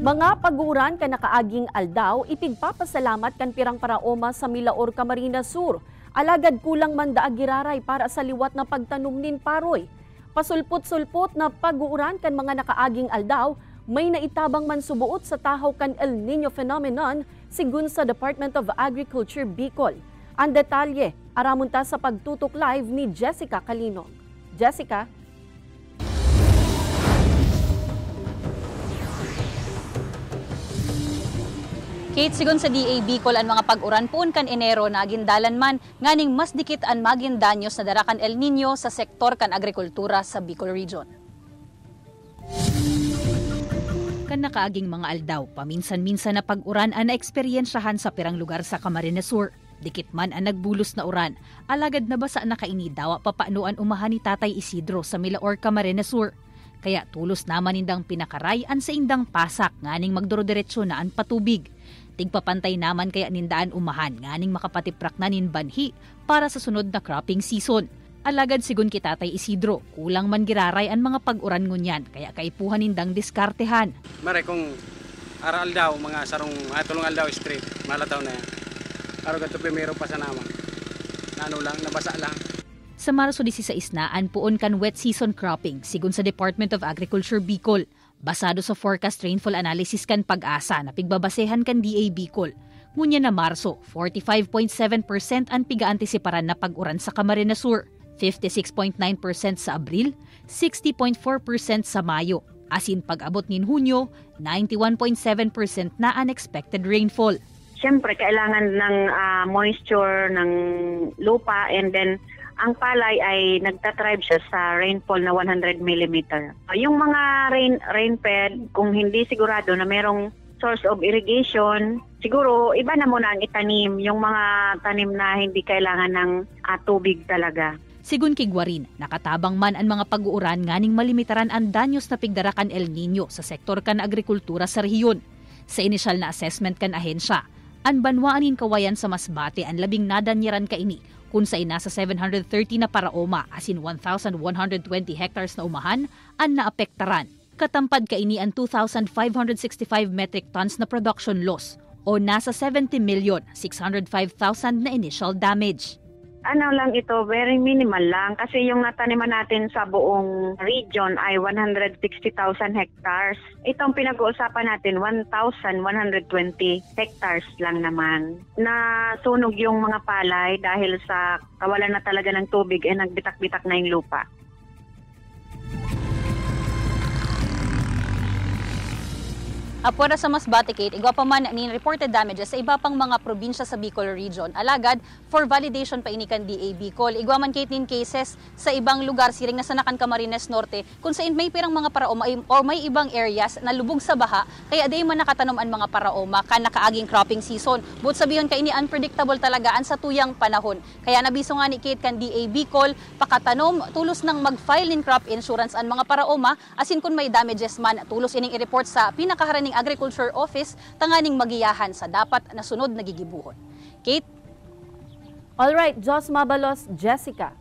Mga paguran kan nakaaging aldaw, ipigpapasalamat kan pirang paraoma sa Milaor, Camarines Sur. Alagad kulang man daag giraray para sa liwat na pagtanom nin paroy. Pasulpot-sulpot na paguran kan mga nakaaging aldaw, may naitabang man subuot sa tahaw kan El Nino phenomenon sigun sa Department of Agriculture Bicol. Ang detalye, aramunta sa pagtutok live ni Jessica Calinog. Jessica? Kate, sigon sa DA Bicol ang mga pag-uran poon kan Enero na agindalan man, nganing mas dikit ang maging danyos na darakan El Nino sa sektor kan agrikultura sa Bicol Region. Kan nakaaging mga aldaw, paminsan-minsan na pag-uran ang naeksperyensyahan sa pirang lugar sa Camarines Sur. Dikit man ang nagbulos na uran, alagad na basa na kaini dawa papanuan umahan ni Tatay Isidro sa Milaor, Camarines Sur. Kaya tulos naman indang pinakaray an sa indang pasak nganing magduro-diretsyo na ang patubig. Tigpapantay naman kaya nindaan umahan nganing makapatiprak na nin banhi para sa sunod na cropping season. Alagad sigun kita Tatay Isidro, kulang man giraray ang mga pag-uran ngunyan kaya kaipuhan nindang diskartehan. Mare kung aral daw mga sarong atulong aldaw street, malataw na yan. Araw gato primero pa sa namang. Ano lang, nabasa lang. Sa Marso 16 na puon kan wet season cropping sigun sa Department of Agriculture Bicol. Basado sa forecast rainfall analysis kan Pag-asa na pigbabasehan kan DA Bicol. Ngunya na Marso, 45.7% ang piga-antisiparan na pag-uran sa Camarines Sur, 56.9% sa Abril, 60.4% sa Mayo. Asin pag-abot nin Hunyo, 91.7% na unexpected rainfall. Siyempre, kailangan ng moisture ng lupa and then ang palay ay nagtatribe siya sa rainfall na 100 mm. Yung mga rainfed, kung hindi sigurado na merong source of irrigation, siguro iba na muna ang itanim, yung mga tanim na hindi kailangan ng tubig talaga. Sigun kigwarin, nakatabang man ang mga pag-uuran nganing malimitaran ang danyos na pigdarakan El Nino sa sektor kan agrikultura sa rehiyon. Sa initial na assessment kan ahensya, ang banwaanin kawayan sa Masbate ang labing nadanyaran kaini kung sa nasa 730 na paraoma asin 1,120 hectares na umahan ang naapektaran. Katampad kaini ang 2,565 metric tons na production loss o nasa 70,605,000 na initial damage. Ano lang ito, very minimal lang kasi yung nataniman natin sa buong region ay 160,000 hectares. Itong pinag-uusapan natin, 1,120 hectares lang naman. Nasunog yung mga palay dahil sa kawalan na talaga ng tubig ay nagbitak-bitak na yung lupa. Apura sa Masbate, Kate, igwa pa man ni reported damages sa iba pang mga probinsya sa Bicol Region. Alagad, for validation pa inikan DA Bicol. Igwa man, Kate, nin cases sa ibang lugar siring na sanakan Camarines Norte kung saan may pirang mga paraoma or may ibang areas na lubog sa baha kaya di man nakatanom ang mga paraoma kan nakaaging cropping season. But sabihin kay ini unpredictable talaga an sa tuyang panahon. Kaya nabiso nga ni Kate kan DA Bicol pakatanom tulos nang mag-file nin crop insurance an mga paraoma asin kung may damages man tulos ining i-report sa pinakaharaning Agriculture Office tanganing magiyahan sa dapat na sunod na gigibuhon. Kate? Alright, Jos Mabalos, Jessica.